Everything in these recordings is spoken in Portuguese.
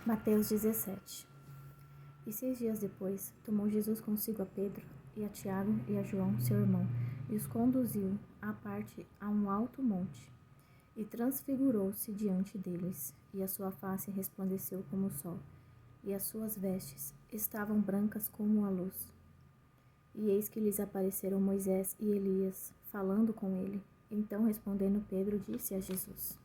Mateus 17. E 6 dias depois, tomou Jesus consigo a Pedro, e a Tiago e a João, seu irmão, e os conduziu à parte a um alto monte, e transfigurou-se diante deles, e a sua face resplandeceu como o sol, e as suas vestes estavam brancas como a luz. E eis que lhes apareceram Moisés e Elias, falando com ele. Então, respondendo Pedro, disse a Jesus: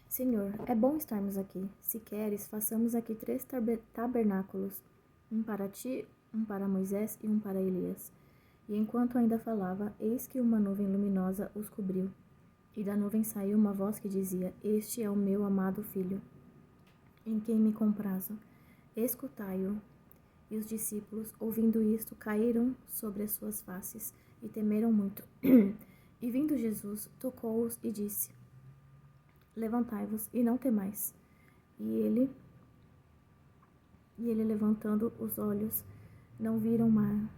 Senhor, é bom estarmos aqui. Se queres, façamos aqui 3 tabernáculos, um para ti, um para Moisés e um para Elias. E enquanto ainda falava, eis que uma nuvem luminosa os cobriu. E da nuvem saiu uma voz que dizia: Este é o meu amado filho, em quem me comprazo. Escutai-o. E os discípulos, ouvindo isto, caíram sobre as suas faces e temeram muito. E vindo Jesus, tocou-os e disse: Levantai-vos e não temais. E ele levantando os olhos, não viram mar.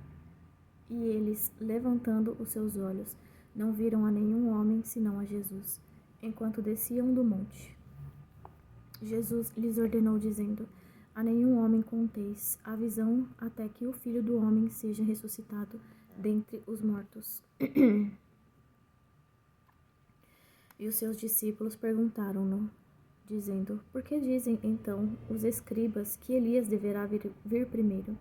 E eles, levantando os seus olhos, não viram a nenhum homem senão a Jesus, enquanto desciam do monte. Jesus lhes ordenou, dizendo: A nenhum homem conteis a visão até que o Filho do Homem seja ressuscitado dentre os mortos. E os seus discípulos perguntaram-no, dizendo: Por que dizem, então, os escribas que Elias deverá vir primeiro?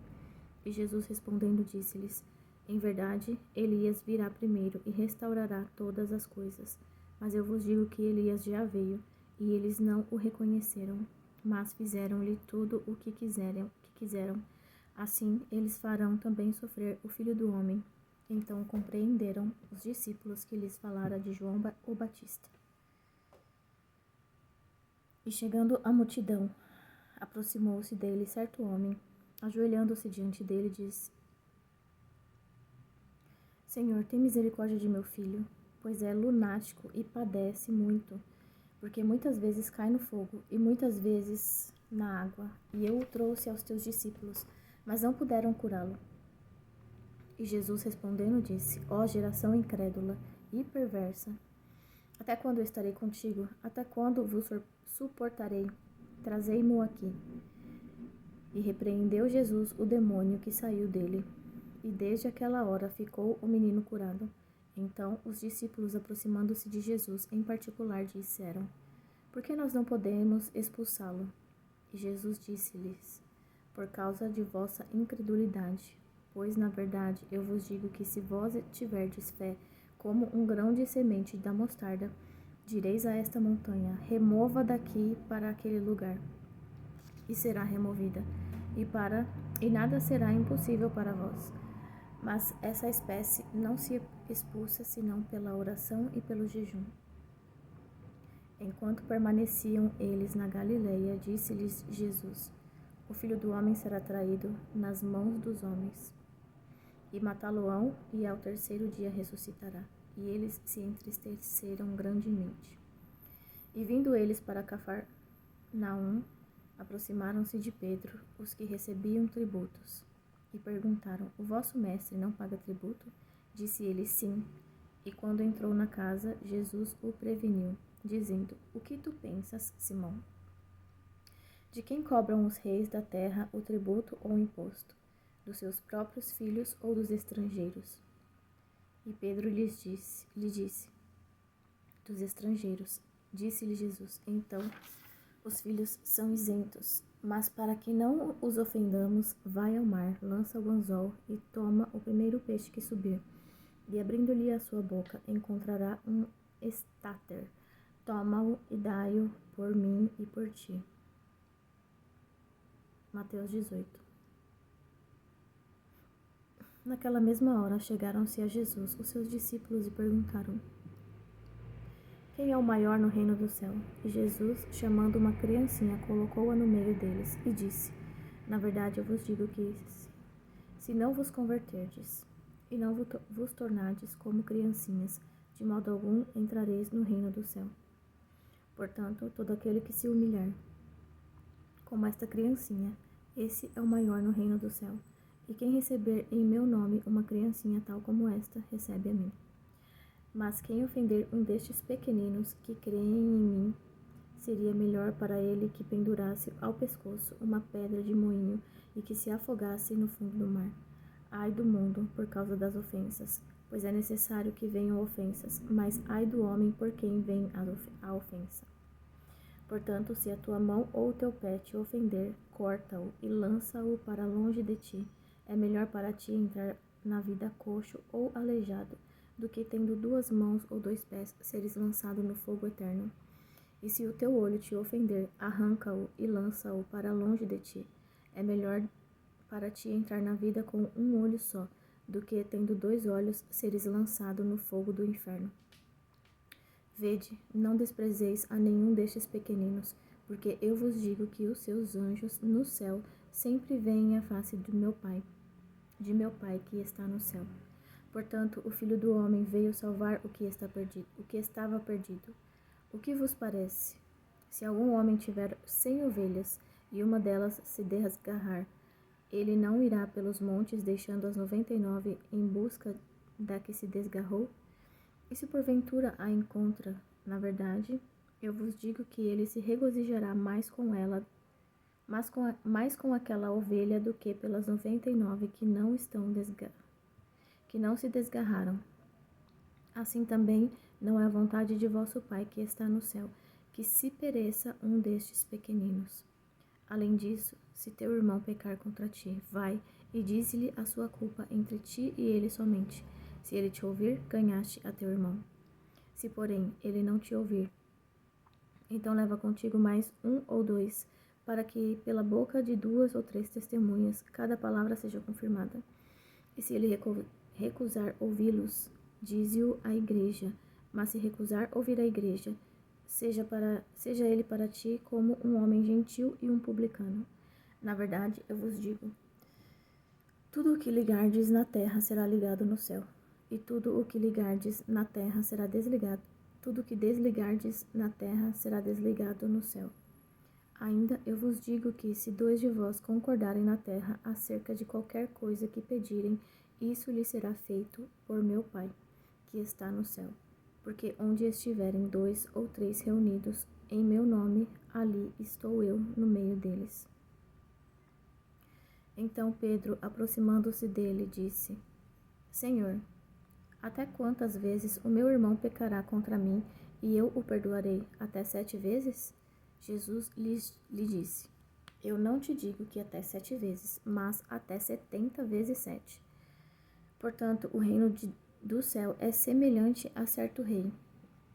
E Jesus respondendo disse-lhes: Em verdade, Elias virá primeiro e restaurará todas as coisas. Mas eu vos digo que Elias já veio, e eles não o reconheceram, mas fizeram-lhe tudo o que quiseram. Assim, eles farão também sofrer o Filho do Homem. Então compreenderam os discípulos que lhes falara de João o Batista. E chegando a multidão, aproximou-se dele certo homem, ajoelhando-se diante dele, disse: Senhor, tem misericórdia de meu filho, pois é lunático e padece muito, porque muitas vezes cai no fogo e muitas vezes na água. E eu o trouxe aos teus discípulos, mas não puderam curá-lo. E Jesus respondendo disse: Ó geração incrédula e perversa, até quando eu estarei contigo? Até quando vos suportarei? Trazei-mo aqui. E repreendeu Jesus o demônio que saiu dele. E desde aquela hora ficou o menino curado. Então os discípulos, aproximando-se de Jesus em particular, disseram: Por que nós não podemos expulsá-lo? E Jesus disse-lhes: Por causa de vossa incredulidade. Pois, na verdade, eu vos digo que se vós tiverdes fé como um grão de semente da mostarda, direis a esta montanha: remova daqui para aquele lugar, e será removida, e nada será impossível para vós. Mas essa espécie não se expulsa senão pela oração e pelo jejum. Enquanto permaneciam eles na Galileia, disse-lhes Jesus: O Filho do Homem será traído nas mãos dos homens, e matá-lo-ão, e ao terceiro dia ressuscitará. E eles se entristeceram grandemente. E vindo eles para Cafarnaum, aproximaram-se de Pedro os que recebiam tributos, e perguntaram: O vosso mestre não paga tributo? Disse ele: Sim. E quando entrou na casa, Jesus o preveniu, dizendo: O que tu pensas, Simão? De quem cobram os reis da terra o tributo ou o imposto? Dos seus próprios filhos ou dos estrangeiros? E Pedro lhe disse: Dos estrangeiros. Disse-lhe Jesus: Então os filhos são isentos. Mas para que não os ofendamos, vai ao mar, lança o anzol e toma o primeiro peixe que subir. E abrindo-lhe a sua boca, encontrará um estáter. Toma-o e dai-o por mim e por ti. Mateus 18. Naquela mesma hora chegaram-se a Jesus os seus discípulos e perguntaram: Quem é o maior no reino do céu? E Jesus, chamando uma criancinha, colocou-a no meio deles e disse: Na verdade eu vos digo que, se não vos converterdes e não vos tornardes como criancinhas, de modo algum entrareis no reino do céu. Portanto, todo aquele que se humilhar, como esta criancinha, esse é o maior no reino do céu. E quem receber em meu nome uma criancinha tal como esta, recebe a mim. Mas quem ofender um destes pequeninos que creem em mim, Seria melhor para ele que pendurasse ao pescoço uma pedra de moinho e que se afogasse no fundo do mar. Ai do mundo, por causa das ofensas, pois é necessário que venham ofensas, mas ai do homem por quem vem a ofensa. Portanto, se a tua mão ou o teu pé te ofender, corta-o e lança-o para longe de ti. É melhor para ti entrar na vida coxo ou aleijado, do que tendo 2 mãos ou 2 pés seres lançado no fogo eterno. E se o teu olho te ofender, arranca-o e lança-o para longe de ti. É melhor para ti entrar na vida com 1 olho só, do que tendo 2 olhos seres lançado no fogo do inferno. Vede, não desprezeis a nenhum destes pequeninos, porque eu vos digo que os seus anjos no céu sempre veem a face de meu Pai que está no céu. Portanto, o Filho do Homem veio salvar o que estava perdido. O que vos parece? Se algum homem tiver 100 ovelhas e uma delas se desgarrar, ele não irá pelos montes deixando as 99 em busca da que se desgarrou? E se porventura a encontra, na verdade, eu vos digo que ele se regozijará mais com ela, mais com aquela ovelha do que pelas 99 que não se desgarraram. Assim também não é a vontade de vosso Pai que está no céu, que se pereça um destes pequeninos. Além disso, se teu irmão pecar contra ti, vai e dize-lhe a sua culpa entre ti e ele somente. Se ele te ouvir, ganhaste a teu irmão. Se, porém, ele não te ouvir, então leva contigo mais 1 ou 2, para que pela boca de 2 ou 3 testemunhas cada palavra seja confirmada. E se ele recusar ouvi-los, dize-o à igreja. Mas se recusar ouvir a igreja, seja ele para ti como um homem gentil e um publicano. Na verdade, eu vos digo, tudo o que ligardes na terra será ligado no céu, e tudo o que ligardes na terra será desligado. Tudo o que desligardes na terra será desligado no céu. Ainda eu vos digo que, se 2 de vós concordarem na terra acerca de qualquer coisa que pedirem, isso lhe será feito por meu Pai, que está no céu. Porque onde estiverem 2 ou 3 reunidos em meu nome, ali estou eu no meio deles. Então Pedro, aproximando-se dele, disse: Senhor, até quantas vezes o meu irmão pecará contra mim e eu o perdoarei? Até 7 vezes? Jesus lhe disse: Eu não te digo que até 7 vezes, mas até 70 vezes 7. Portanto, o reino do céu é semelhante a certo rei,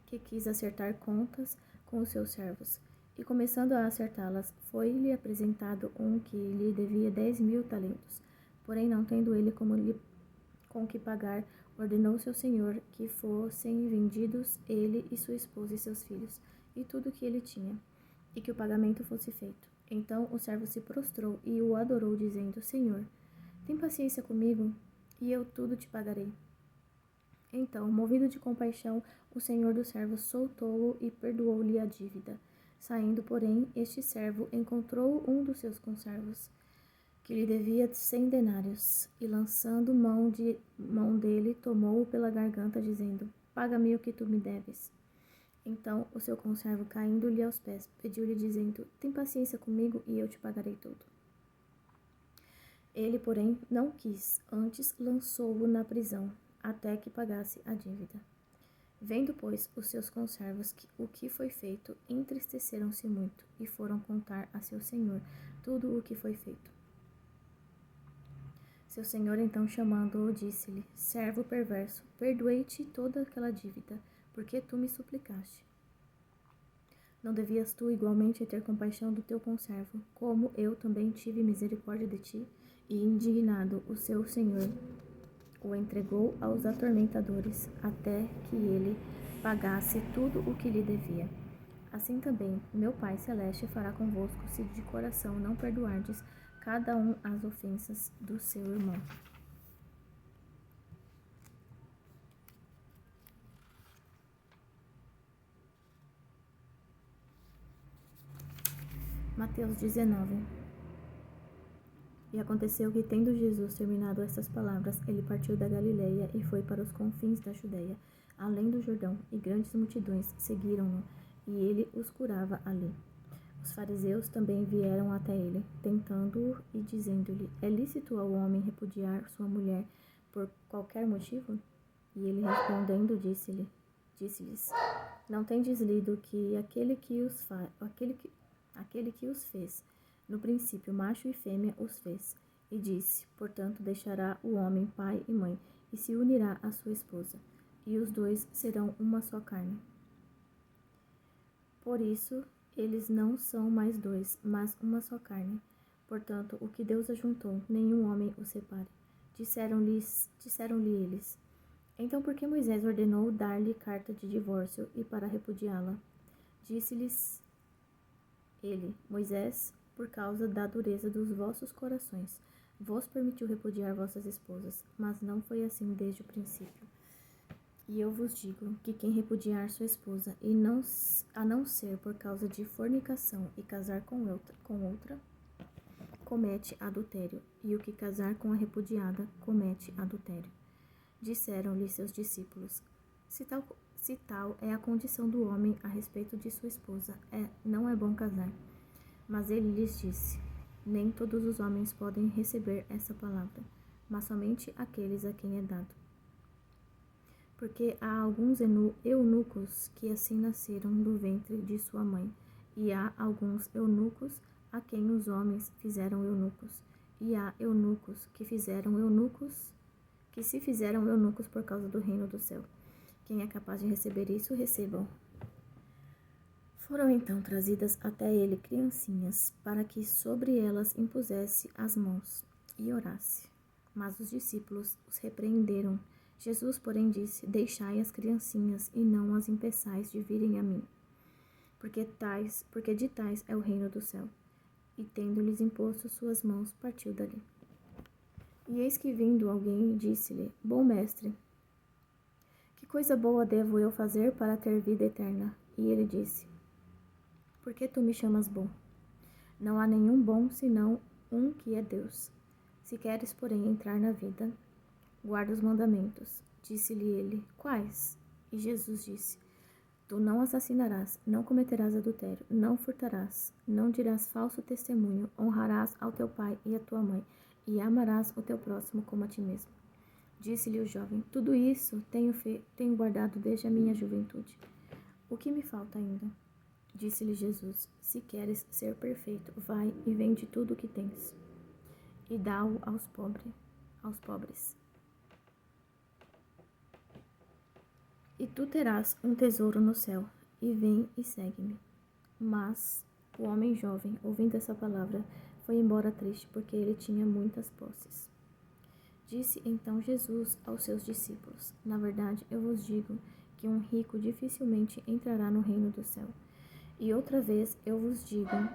que quis acertar contas com os seus servos. E começando a acertá-las, foi-lhe apresentado um que lhe devia 10.000 talentos. Porém, não tendo ele com que pagar, ordenou seu senhor que fossem vendidos ele e sua esposa e seus filhos, e tudo o que ele tinha, e que o pagamento fosse feito. Então o servo se prostrou e o adorou, dizendo: Senhor, tem paciência comigo, e eu tudo te pagarei. Então, movido de compaixão, o senhor do servo soltou-o e perdoou-lhe a dívida. Saindo, porém, este servo encontrou um dos seus conservos, que lhe devia 100 denários, e lançando mão dele, tomou-o pela garganta, dizendo: Paga-me o que tu me deves. Então o seu conservo, caindo-lhe aos pés, pediu-lhe, dizendo: Tem paciência comigo, e eu te pagarei tudo. Ele, porém, não quis, antes lançou-o na prisão, até que pagasse a dívida. Vendo, pois, os seus conservos o que foi feito, entristeceram-se muito, e foram contar a seu senhor tudo o que foi feito. Seu senhor, então, chamando-o, disse-lhe: Servo perverso, perdoei-te toda aquela dívida, porque tu me suplicaste. Não devias tu igualmente ter compaixão do teu conservo, como eu também tive misericórdia de ti? E indignado, o seu senhor o entregou aos atormentadores, até que ele pagasse tudo o que lhe devia. Assim também meu Pai Celeste fará convosco, se de coração não perdoardes cada um as ofensas do seu irmão. Mateus 19. E aconteceu que, tendo Jesus terminado estas palavras, ele partiu da Galileia e foi para os confins da Judeia, além do Jordão, e grandes multidões seguiram-no, e ele os curava ali. Os fariseus também vieram até ele, tentando-o e dizendo-lhe: É lícito ao homem repudiar sua mulher por qualquer motivo? E ele respondendo disse-lhes: Não tendes lido que aquele que os fez, no princípio macho e fêmea os fez, e disse: Portanto deixará o homem pai e mãe, e se unirá à sua esposa, e os dois serão uma só carne. Por isso, eles não são mais dois, mas uma só carne. Portanto, o que Deus ajuntou, nenhum homem o separe. Disseram-lhe eles: Então por que Moisés ordenou dar-lhe carta de divórcio e para repudiá-la? Disse-lhes ele: Moisés, por causa da dureza dos vossos corações, vos permitiu repudiar vossas esposas, mas não foi assim desde o princípio. E eu vos digo que quem repudiar sua esposa, a não ser por causa de fornicação e casar com outra, comete adultério, e o que casar com a repudiada, comete adultério. Disseram-lhe seus discípulos: Se tal é a condição do homem a respeito de sua esposa, não é bom casar. Mas ele lhes disse: Nem todos os homens podem receber essa palavra, mas somente aqueles a quem é dado. Porque há alguns eunucos que assim nasceram do ventre de sua mãe, e há alguns eunucos a quem os homens fizeram eunucos, e há eunucos que se fizeram eunucos por causa do reino do céu. Quem é capaz de receber isso, recebam. Foram então trazidas até ele criancinhas, para que sobre elas impusesse as mãos e orasse. Mas os discípulos os repreenderam. Jesus, porém, disse: Deixai as criancinhas e não as impeçais de virem a mim, porque de tais é o reino do céu. E tendo-lhes imposto suas mãos, partiu dali. E eis que vindo alguém, disse-lhe: Bom mestre, que coisa boa devo eu fazer para ter vida eterna? E ele disse: Por que tu me chamas bom? Não há nenhum bom senão um que é Deus. Se queres, porém, entrar na vida, guarda os mandamentos. Disse-lhe ele: Quais? E Jesus disse: Tu não assassinarás, não cometerás adultério, não furtarás, não dirás falso testemunho, honrarás ao teu pai e à tua mãe, e amarás o teu próximo como a ti mesmo. Disse-lhe o jovem: Tudo isso tenho guardado desde a minha juventude. O que me falta ainda? Disse-lhe Jesus: Se queres ser perfeito, vai e vende tudo o que tens, e dá-o aos pobres. E tu terás um tesouro no céu, e vem e segue-me. Mas o homem jovem, ouvindo essa palavra, foi embora triste, porque ele tinha muitas posses. Disse então Jesus aos seus discípulos: Na verdade, eu vos digo que um rico dificilmente entrará no reino do céu. E outra vez eu vos digo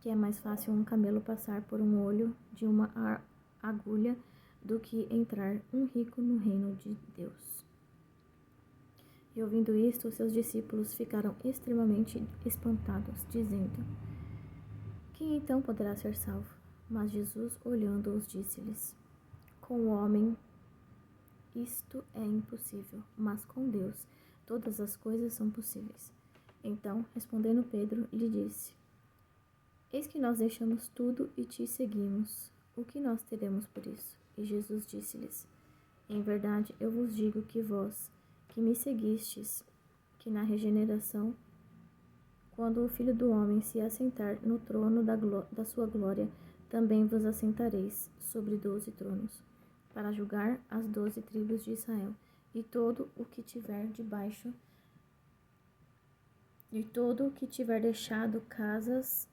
que é mais fácil um camelo passar por um olho de uma agulha do que entrar um rico no reino de Deus. E ouvindo isto, os seus discípulos ficaram extremamente espantados, dizendo: Quem então poderá ser salvo? Mas Jesus, olhando-os, disse-lhes: Com o homem isto é impossível, mas com Deus todas as coisas são possíveis. Então, respondendo Pedro, lhe disse: Eis que nós deixamos tudo e te seguimos. O que nós teremos por isso? E Jesus disse-lhes: Em verdade, eu vos digo que vós, que me seguistes, que na regeneração, quando o Filho do Homem se assentar no trono da sua glória, também vos assentareis sobre 12 tronos, para julgar as 12 tribos de Israel, e todo o que tiver deixado casas,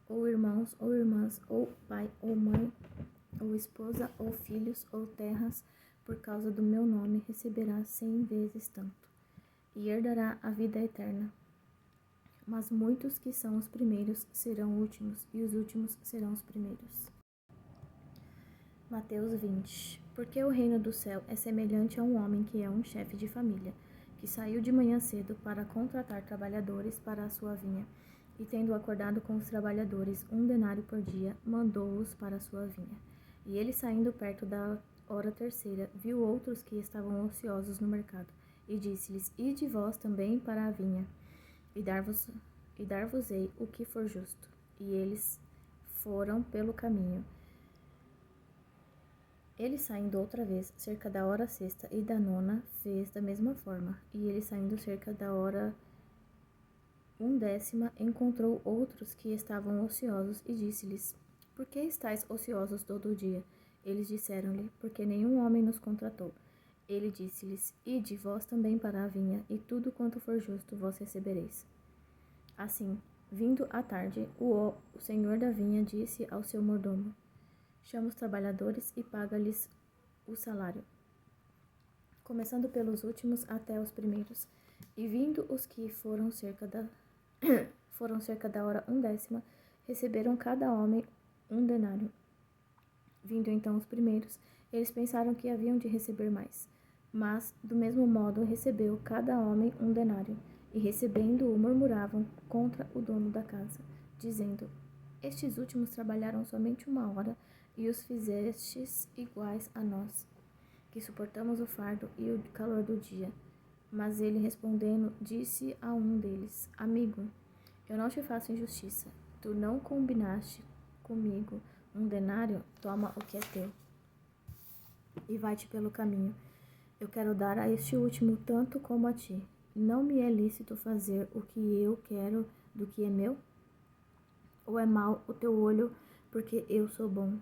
ou irmãos, ou irmãs, ou pai, ou mãe, ou esposa, ou filhos, ou terras, por causa do meu nome, receberá 100 vezes tanto, e herdará a vida eterna. Mas muitos que são os primeiros serão últimos, e os últimos serão os primeiros. Mateus 20. Porque o reino do céu é semelhante a um homem que é um chefe de família, que saiu de manhã cedo para contratar trabalhadores para a sua vinha, e tendo acordado com os trabalhadores 1 denário por dia, mandou-os para a sua vinha. E ele, saindo perto da hora terceira, viu outros que estavam ociosos no mercado, e disse-lhes: Ide vós também para a vinha, e dar-vos-ei o que for justo. E eles foram pelo caminho. Ele saindo outra vez, cerca da hora sexta e da nona, fez da mesma forma. E ele saindo cerca da hora 11ª, encontrou outros que estavam ociosos e disse-lhes: Por que estáis ociosos todo o dia? Eles disseram-lhe: Porque nenhum homem nos contratou. Ele disse-lhes: Ide vós também para a vinha, e tudo quanto for justo vós recebereis. Assim, vindo à tarde, o senhor da vinha disse ao seu mordomo: Chama os trabalhadores e paga-lhes o salário, começando pelos últimos até os primeiros. E vindo os que foram cerca da hora 11ª, receberam cada homem 1 denário. Vindo então os primeiros, eles pensaram que haviam de receber mais. Mas, do mesmo modo, recebeu cada homem 1 denário. E recebendo-o, murmuravam contra o dono da casa, dizendo: Estes últimos trabalharam somente 1 hora, e os fizestes iguais a nós, que suportamos o fardo e o calor do dia. Mas ele, respondendo, disse a um deles: Amigo, eu não te faço injustiça. Tu não combinaste comigo 1 denário? Toma o que é teu e vai-te pelo caminho. Eu quero dar a este último tanto como a ti. Não me é lícito fazer o que eu quero do que é meu? Ou é mau o teu olho porque eu sou bom?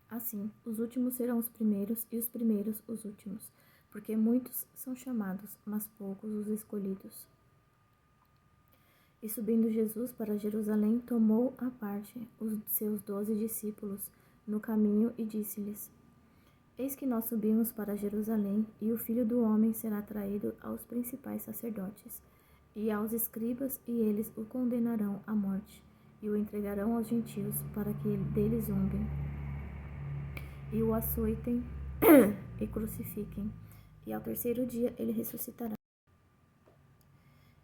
Assim, os últimos serão os primeiros e os primeiros os últimos, porque muitos são chamados, mas poucos os escolhidos. E subindo Jesus para Jerusalém, tomou à parte os seus 12 discípulos no caminho e disse-lhes: Eis que nós subimos para Jerusalém, e o Filho do Homem será traído aos principais sacerdotes e aos escribas, e eles o condenarão à morte, e o entregarão aos gentios, para que dele zombem, e o açoitem e crucifiquem, e ao terceiro dia ele ressuscitará.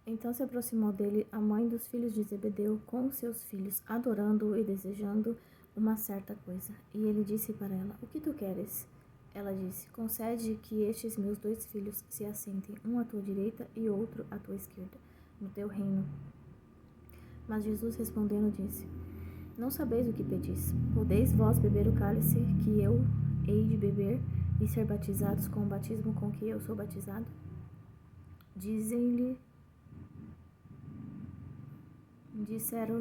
Então se aproximou dele a mãe dos filhos de Zebedeu com os seus filhos, adorando-o e desejando uma certa coisa. E ele disse para ela: O que tu queres? Ela disse: Concede que estes meus 2 filhos se assentem, um à tua direita e outro à tua esquerda, no teu reino. Mas Jesus respondendo disse: Não sabeis o que pedis. Podeis vós beber o cálice que eu hei de beber e ser batizados com o batismo com que eu sou batizado? Disseram-lhe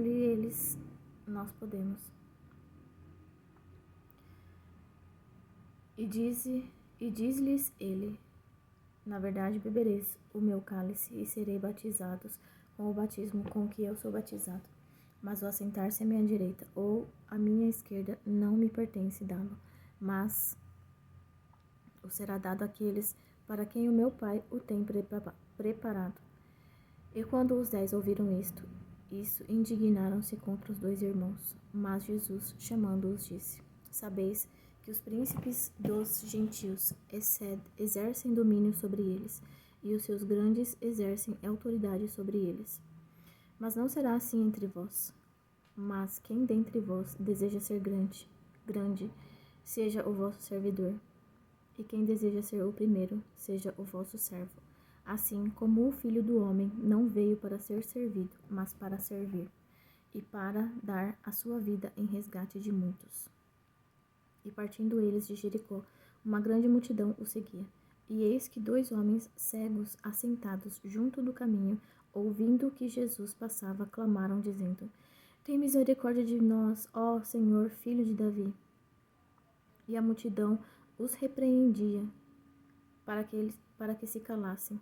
eles: Nós podemos. E diz-lhes ele: Na verdade, bebereis o meu cálice e serei batizados com o batismo com que eu sou batizado. Mas o assentar-se à minha direita ou à minha esquerda não me pertence dá-lo, mas o será dado àqueles para quem o meu Pai o tem preparado. E quando os 10 ouviram isso indignaram-se contra os 2 irmãos. Mas Jesus, chamando-os, disse: Sabeis que os príncipes dos gentios exercem domínio sobre eles, e os seus grandes exercem autoridade sobre eles. Mas não será assim entre vós. Mas quem dentre vós deseja ser grande, seja o vosso servidor. E quem deseja ser o primeiro, seja o vosso servo. Assim como o Filho do Homem não veio para ser servido, mas para servir, e para dar a sua vida em resgate de muitos. E partindo eles de Jericó, uma grande multidão o seguia. E eis que 2 homens cegos, assentados junto do caminho, ouvindo que Jesus passava, clamaram, dizendo: Tem misericórdia de nós, ó Senhor, filho de Davi. E a multidão os repreendia para que se calassem.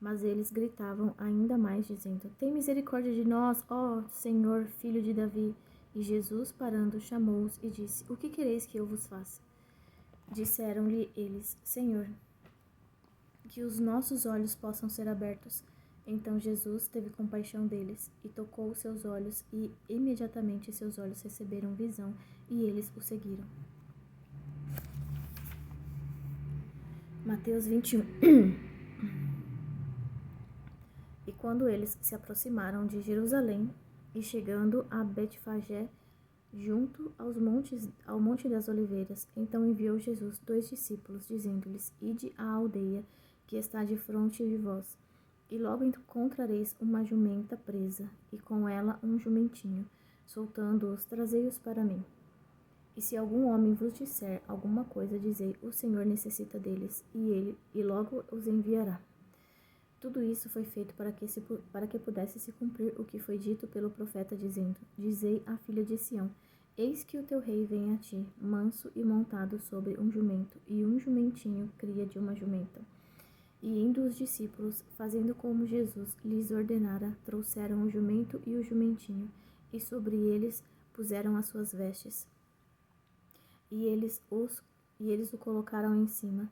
Mas eles gritavam ainda mais, dizendo: Tem misericórdia de nós, ó Senhor, filho de Davi. E Jesus, parando, chamou-os e disse: O que quereis que eu vos faça? Disseram-lhe eles: Senhor, que os nossos olhos possam ser abertos. Então Jesus teve compaixão deles e tocou os seus olhos, e imediatamente seus olhos receberam visão, e eles o seguiram. Mateus 21. E quando eles se aproximaram de Jerusalém, e chegando a Betfagé, junto ao Monte das Oliveiras. Então enviou Jesus 2 discípulos, dizendo-lhes: Ide à aldeia que está defronte de vós, e logo encontrareis uma jumenta presa, e com ela um jumentinho. Soltando-os, trazei-os para mim. E se algum homem vos disser alguma coisa, dizei: O Senhor necessita deles, e logo os enviará. Tudo isso foi feito para que pudesse se cumprir o que foi dito pelo profeta, dizendo: Dizei à filha de Sião: Eis que o teu rei vem a ti, manso e montado sobre um jumento, e um jumentinho, cria de uma jumenta. E indo os discípulos, fazendo como Jesus lhes ordenara, trouxeram o jumento e o jumentinho, e sobre eles puseram as suas vestes. E eles o colocaram em cima.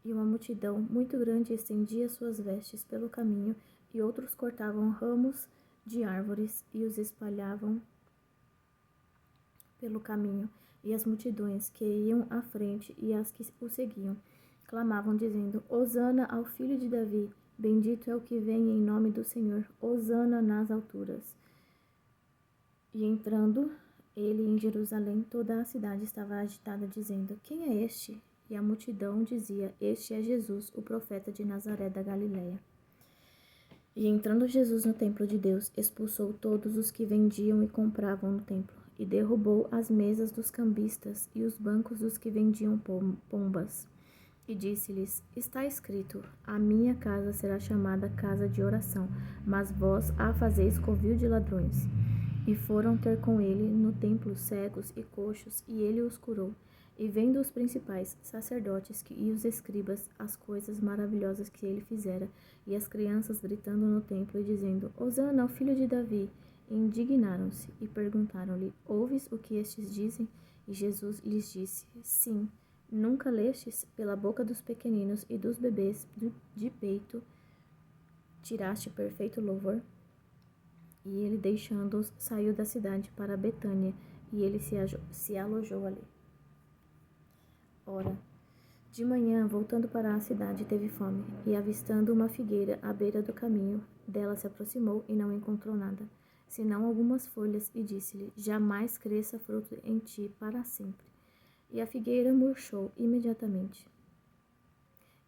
E uma multidão muito grande estendia suas vestes pelo caminho, e outros cortavam ramos de árvores e os espalhavam pelo caminho. E as multidões que iam à frente e as que o seguiam clamavam, dizendo: Hosana ao filho de Davi, bendito é o que vem em nome do Senhor, Hosana nas alturas. E entrando ele em Jerusalém, toda a cidade estava agitada, dizendo: Quem é este? E a multidão dizia: Este é Jesus, o profeta de Nazaré da Galileia. E entrando Jesus no templo de Deus, expulsou todos os que vendiam e compravam no templo, e derrubou as mesas dos cambistas e os bancos dos que vendiam pombas. E disse-lhes: Está escrito: A minha casa será chamada casa de oração, mas vós a fazeis covil de ladrões. E foram ter com ele no templo cegos e coxos, e ele os curou. E vendo os principais sacerdotes e os escribas as coisas maravilhosas que ele fizera, e as crianças gritando no templo e dizendo: Hosana ao filho de Davi, indignaram-se e perguntaram-lhe: Ouves o que estes dizem? E Jesus lhes disse: Sim. Nunca lestes? Pela boca dos pequeninos e dos bebês de peito tiraste perfeito louvor? E ele, deixando-os, saiu da cidade para Betânia, e ele se alojou ali. Ora, de manhã, voltando para a cidade, teve fome, e avistando uma figueira à beira do caminho, dela se aproximou e não encontrou nada, senão algumas folhas, e disse-lhe: Jamais cresça fruto em ti para sempre. E a figueira murchou imediatamente.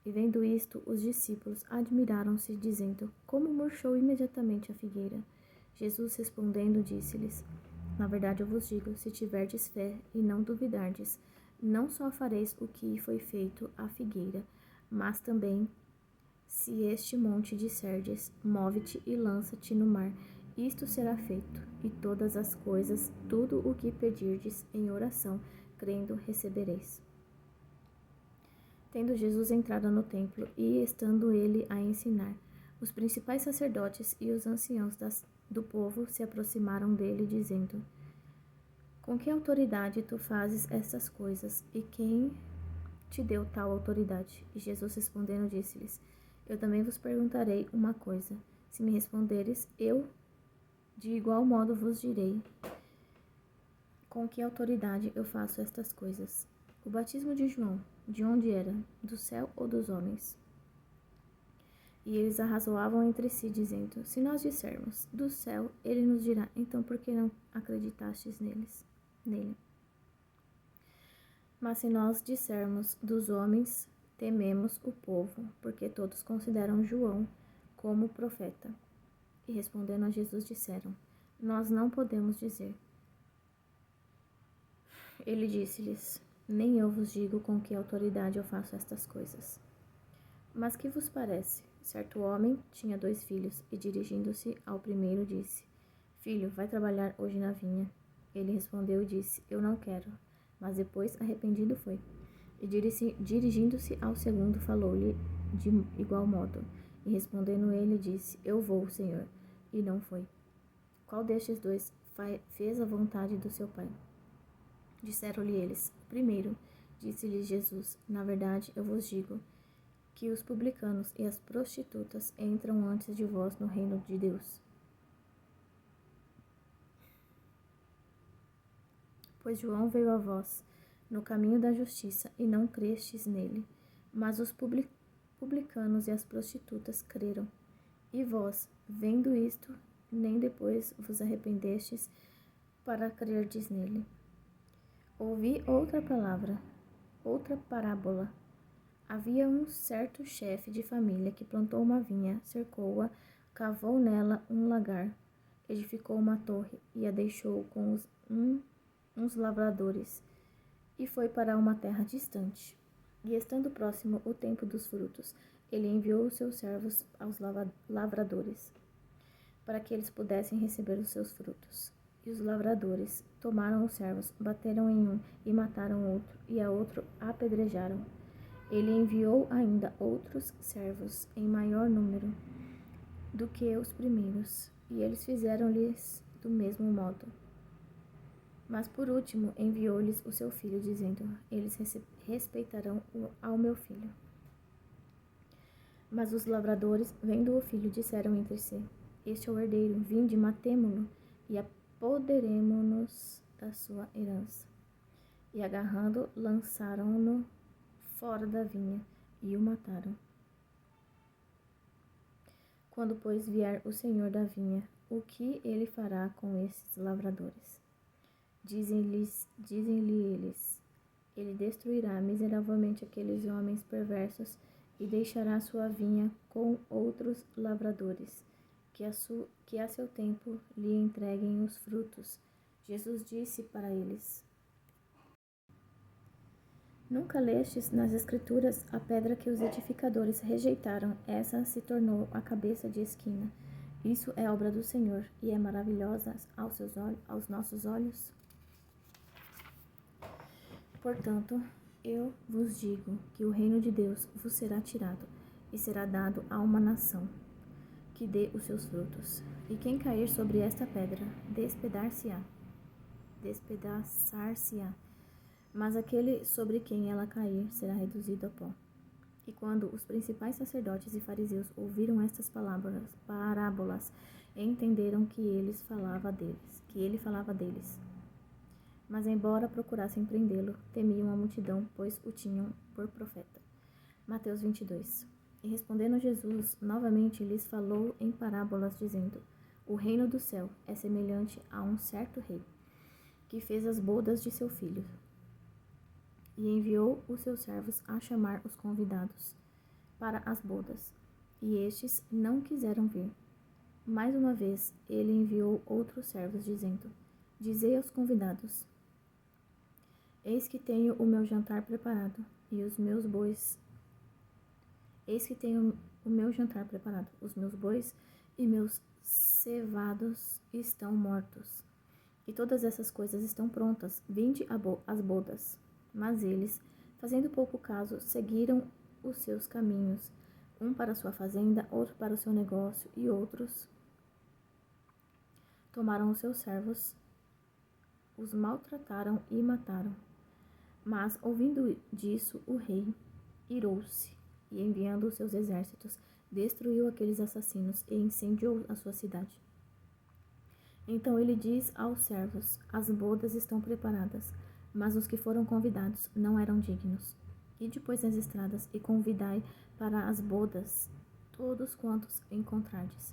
E vendo isto, os discípulos admiraram-se, dizendo: Como murchou imediatamente a figueira? Jesus respondendo, disse-lhes: Na verdade eu vos digo, se tiverdes fé e não duvidardes, não só fareis o que foi feito à figueira, mas também, se este monte disserdes: Move-te e lança-te no mar, isto será feito, e todas as coisas, tudo o que pedirdes em oração, crendo, recebereis. Tendo Jesus entrado no templo e estando ele a ensinar, os principais sacerdotes e os anciãos do povo se aproximaram dele, dizendo: Com que autoridade tu fazes estas coisas, e quem te deu tal autoridade? E Jesus respondendo disse-lhes: Eu também vos perguntarei uma coisa. Se me responderes, eu de igual modo vos direi com que autoridade eu faço estas coisas. O batismo de João, de onde era? Do céu ou dos homens? E eles arrazoavam entre si, dizendo: Se nós dissermos do céu, ele nos dirá: Então por que não acreditastes nele? Mas se nós dissermos dos homens, tememos o povo, porque todos consideram João como profeta. E respondendo a Jesus disseram: Nós não podemos dizer. Ele disse-lhes: Nem eu vos digo com que autoridade eu faço estas coisas. Mas que vos parece? Certo homem tinha 2 filhos, e dirigindo-se ao primeiro disse: Filho, vai trabalhar hoje na vinha. Ele respondeu e disse: Eu não quero. Mas depois, arrependido, foi. E dirigindo-se ao segundo, falou-lhe de igual modo. E respondendo ele, disse: Eu vou, Senhor. E não foi. Qual destes 2 fez a vontade do seu pai? Disseram-lhe eles: O primeiro. Disse-lhes Jesus: Na verdade, eu vos digo que os publicanos e as prostitutas entram antes de vós no reino de Deus. Pois João veio a vós no caminho da justiça, e não crestes nele, mas os publicanos e as prostitutas creram. E vós, vendo isto, nem depois vos arrependestes para crerdes nele. Ouvi outra parábola. Havia um certo chefe de família que plantou uma vinha, cercou-a, cavou nela um lagar, edificou uma torre e a deixou com uns lavradores, e foi para uma terra distante. E estando próximo o tempo dos frutos, ele enviou os seus servos aos lavradores, para que eles pudessem receber os seus frutos. E os lavradores tomaram os servos, bateram em um e mataram outro, e a outro apedrejaram. Ele enviou ainda outros servos em maior número do que os primeiros, e eles fizeram-lhes do mesmo modo. Mas por último enviou-lhes o seu filho, dizendo: eles respeitarão ao meu filho. Mas os lavradores, vendo o filho, disseram entre si: este é o herdeiro, vinde, matemo-lo e apoderemo-nos da sua herança. E agarrando, lançaram-no fora da vinha e o mataram. Quando, pois, vier o senhor da vinha, o que ele fará com esses lavradores? Dizem-lhe eles: ele destruirá miseravelmente aqueles homens perversos e deixará sua vinha com outros lavradores, que a seu tempo lhe entreguem os frutos. Jesus disse para eles: nunca lestes nas Escrituras a pedra que os edificadores rejeitaram, essa se tornou a cabeça de esquina. Isso é obra do Senhor e é maravilhosa aos nossos olhos? Portanto, eu vos digo que o reino de Deus vos será tirado e será dado a uma nação que dê os seus frutos. E quem cair sobre esta pedra, despedaçar-se-á. Mas aquele sobre quem ela cair será reduzido a pó. E quando os principais sacerdotes e fariseus ouviram estas parábolas, entenderam que ele falava deles. Mas embora procurassem prendê-lo, temiam a multidão, pois o tinham por profeta. Mateus 22. E respondendo Jesus, novamente lhes falou em parábolas, dizendo: o reino do céu é semelhante a um certo rei, que fez as bodas de seu filho, e enviou os seus servos a chamar os convidados para as bodas. E estes não quiseram vir. Mais uma vez, ele enviou outros servos, dizendo: dizei aos convidados: eis que tenho o meu jantar preparado, e os meus bois. Eis que tenho o meu jantar preparado, os meus bois e meus cevados estão mortos. E todas essas coisas estão prontas, vinde às bodas. Mas eles, fazendo pouco caso, seguiram os seus caminhos, um para sua fazenda, outro para o seu negócio, e outros tomaram os seus servos, os maltrataram e mataram. Mas, ouvindo disso, o rei irou-se e, enviando os seus exércitos, destruiu aqueles assassinos e incendiou a sua cidade. Então ele diz aos servos: as bodas estão preparadas, mas os que foram convidados não eram dignos. Ide depois nas estradas e convidai para as bodas todos quantos encontrardes.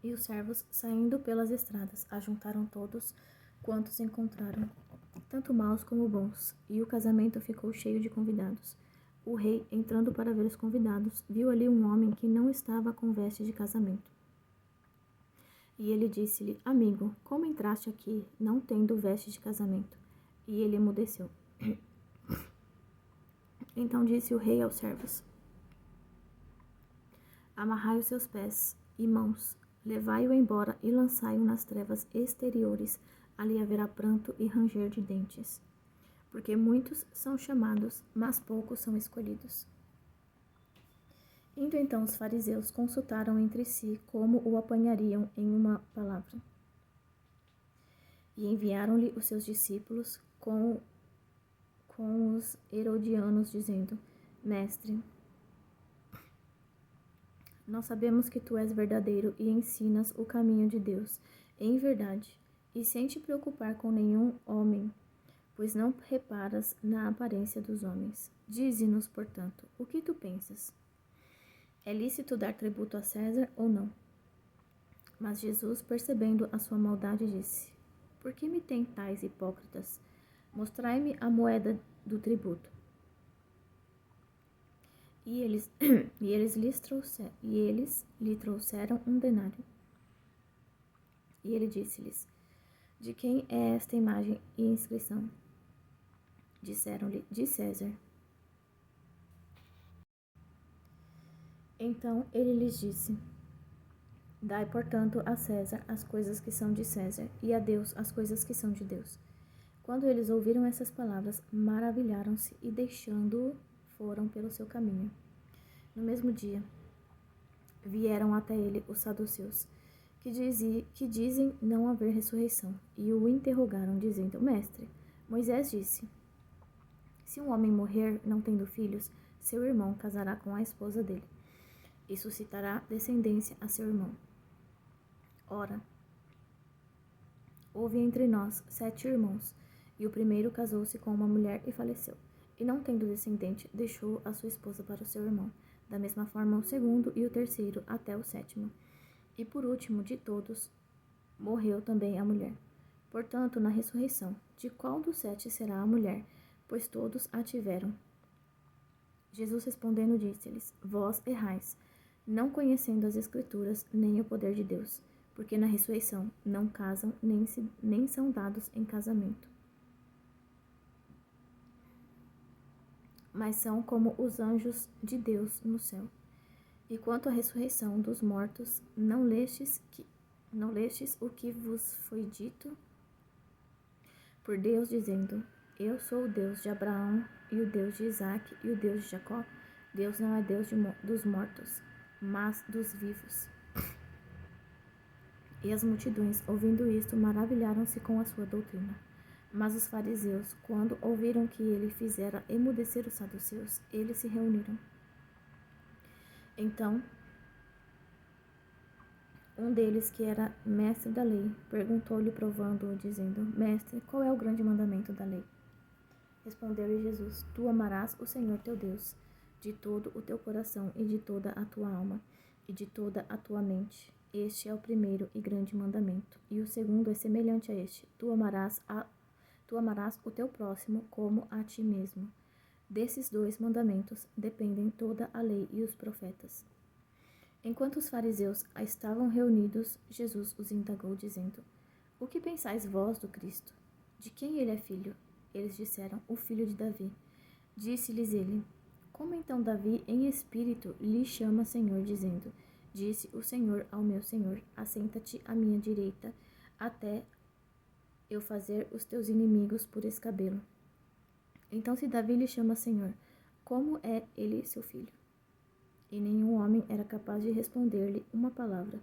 E os servos, saindo pelas estradas, ajuntaram todos quantos encontraram, tanto maus como bons, e o casamento ficou cheio de convidados. O rei, entrando para ver os convidados, viu ali um homem que não estava com veste de casamento. E ele disse-lhe: amigo, como entraste aqui, não tendo veste de casamento? E ele emudeceu. Então disse o rei aos servos: amarrai os seus pés e mãos, levai-o embora e lançai-o nas trevas exteriores, ali haverá pranto e ranger de dentes. Porque muitos são chamados, mas poucos são escolhidos. Indo então os fariseus, consultaram entre si como o apanhariam em uma palavra. E enviaram-lhe os seus discípulos com os herodianos, dizendo: mestre, nós sabemos que tu és verdadeiro e ensinas o caminho de Deus em verdade, e sem te preocupar com nenhum homem, pois não reparas na aparência dos homens. Dize-nos, portanto, o que tu pensas? É lícito dar tributo a César ou não? Mas Jesus, percebendo a sua maldade, disse: Por que me tentais, hipócritas? Mostrai-me a moeda do tributo. E eles, lhe trouxeram um denário. E ele disse-lhes: De quem é esta imagem e inscrição? Disseram-lhe: De César. Então ele lhes disse: Dai, portanto, a César as coisas que são de César, e a Deus as coisas que são de Deus. Quando eles ouviram essas palavras, maravilharam-se e, deixando-o, foram pelo seu caminho. No mesmo dia, vieram até ele os saduceus, que dizem não haver ressurreição, e o interrogaram, dizendo: Mestre, Moisés disse: Se um homem morrer não tendo filhos, seu irmão casará com a esposa dele, e suscitará descendência a seu irmão. Ora, houve entre nós 7 irmãos, e o primeiro casou-se com uma mulher e faleceu, e não tendo descendente, deixou a sua esposa para o seu irmão. Da mesma forma o segundo e o terceiro, até o 7º. E por último de todos, morreu também a mulher. Portanto, na ressurreição, de qual dos 7 será a mulher? Pois todos a tiveram. Jesus respondendo disse-lhes: Vós errais, não conhecendo as Escrituras, nem o poder de Deus, porque na ressurreição não casam, nem são dados em casamento, mas são como os anjos de Deus no céu. E quanto à ressurreição dos mortos, não lestes o que vos foi dito por Deus, dizendo: Eu sou o Deus de Abraão, e o Deus de Isaque, e o Deus de Jacó? Deus não é Deus dos mortos, mas dos vivos. E as multidões, ouvindo isto, maravilharam-se com a sua doutrina. Mas os fariseus, quando ouviram que ele fizera emudecer os saduceus, eles se reuniram. Então, um deles, que era mestre da lei, perguntou-lhe, provando-o, dizendo: Mestre, qual é o grande mandamento da lei? Respondeu-lhe Jesus: Tu amarás o Senhor teu Deus de todo o teu coração e de toda a tua alma e de toda a tua mente. Este é o primeiro e grande mandamento. E o segundo é semelhante a este: Tu amarás o teu próximo como a ti mesmo. Desses 2 mandamentos dependem toda a lei e os profetas. Enquanto os fariseus estavam reunidos, Jesus os indagou, dizendo: O que pensais vós do Cristo? De quem ele é filho? Eles disseram: O filho de Davi. Disse-lhes ele: Como então Davi, em espírito, lhe chama Senhor, dizendo: Disse o Senhor ao meu Senhor: Assenta-te à minha direita, até eu fazer os teus inimigos por escabelo. Então, se Davi lhe chama Senhor, como é ele seu filho? E nenhum homem era capaz de responder-lhe uma palavra.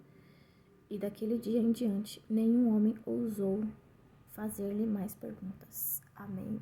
E daquele dia em diante, nenhum homem ousou fazer-lhe mais perguntas. Amém.